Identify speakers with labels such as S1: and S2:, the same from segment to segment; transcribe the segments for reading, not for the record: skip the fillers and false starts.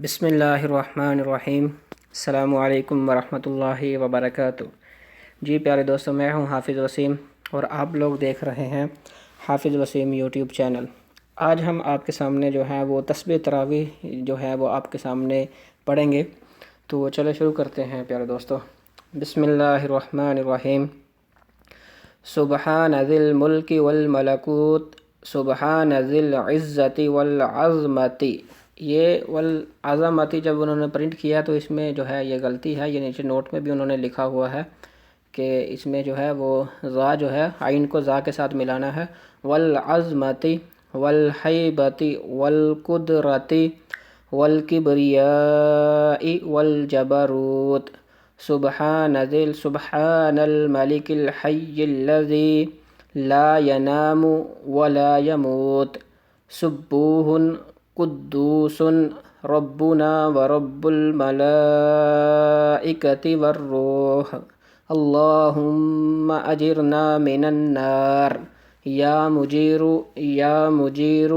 S1: بسم اللہ الرحمن الرحیم۔ السلام علیکم ورحمۃ اللہ وبرکاتہ۔ جی پیارے دوستوں، میں ہوں حافظ وسیم اور آپ لوگ دیکھ رہے ہیں حافظ وسیم یوٹیوب چینل۔ آج ہم آپ کے سامنے جو ہے وہ تسبیح تراویح جو ہے وہ آپ کے سامنے پڑھیں گے، تو چلو شروع کرتے ہیں پیارے دوستوں۔ بسم اللہ الرحمن الرحیم۔ سبحان ذی الملک والملکوت، سبحان ذی العزت والعظمت۔ یہ والعظمتی جب انہوں نے پرنٹ کیا تو اس میں جو ہے یہ غلطی ہے، یہ نیچے نوٹ میں بھی انہوں نے لکھا ہوا ہے کہ اس میں جو ہے وہ ذا جو ہے عین کو ذا کے ساتھ ملانا ہے۔ والعظمتی والحیبتی والقدرتی والکبریاء والجبروت، سبحان الملک الحی الذی لا ینام ولا یموت، سبوح قدوس ربنا ورب الملائکۃ والروح، اللہم اجرنا من النار، یا مجیر یا مجیر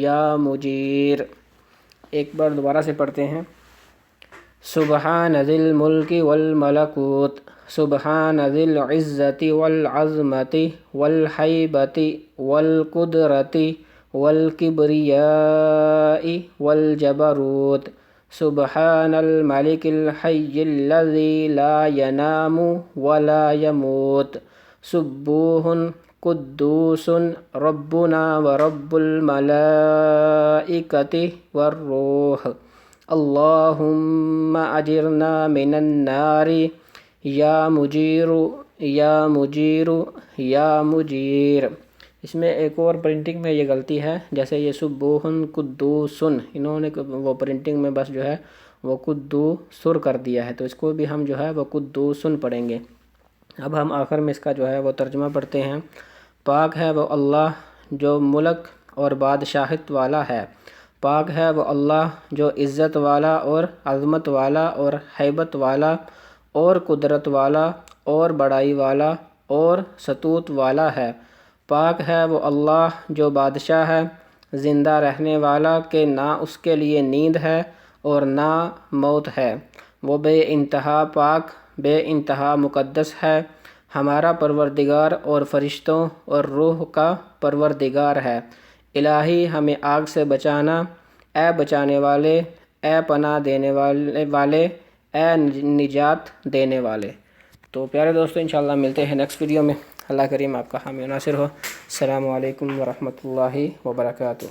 S1: یا مجیر۔ ایک بار دوبارہ سے پڑھتے ہیں۔ سبحان ذی الملک والملکوت، سبحان ذی العزت والعظمت والحیبت والقدرت والکبریاء والجبروت، سبحان الملک الحی الذی لا ینام ولا یموت، سبوح قدوس ربنا ورب الملائکۃ والروح، اللہم اجرنا من النار، یا مجیر یا مجیر یا مجیر۔ اس میں ایک اور پرنٹنگ میں یہ غلطی ہے، جیسے یہ سبوح قدوسن، انہوں نے وہ پرنٹنگ میں بس جو ہے وہ قدوسر کر دیا ہے، تو اس کو بھی ہم جو ہے وہ قدوسن پڑھیں گے۔ اب ہم آخر میں اس کا جو ہے وہ ترجمہ پڑھتے ہیں۔ پاک ہے وہ اللہ جو ملک اور بادشاہت والا ہے، پاک ہے وہ اللہ جو عزت والا اور عظمت والا اور ہیبت والا اور قدرت والا اور بڑائی والا اور ستوت والا ہے، پاک ہے وہ اللہ جو بادشاہ ہے، زندہ رہنے والا کہ نہ اس کے لیے نیند ہے اور نہ موت ہے، وہ بے انتہا پاک بے انتہا مقدس ہے، ہمارا پروردگار اور فرشتوں اور روح کا پروردگار ہے۔ الہی ہمیں آگ سے بچانا، اے بچانے والے، اے پناہ دینے والے، اے نجات دینے والے۔ تو پیارے دوستو، انشاءاللہ ملتے ہیں نیکسٹ ویڈیو میں۔ اللہ کریم آپ کا حامی و ناصر ہو۔ السلام علیکم ورحمۃ اللہ وبرکاتہ۔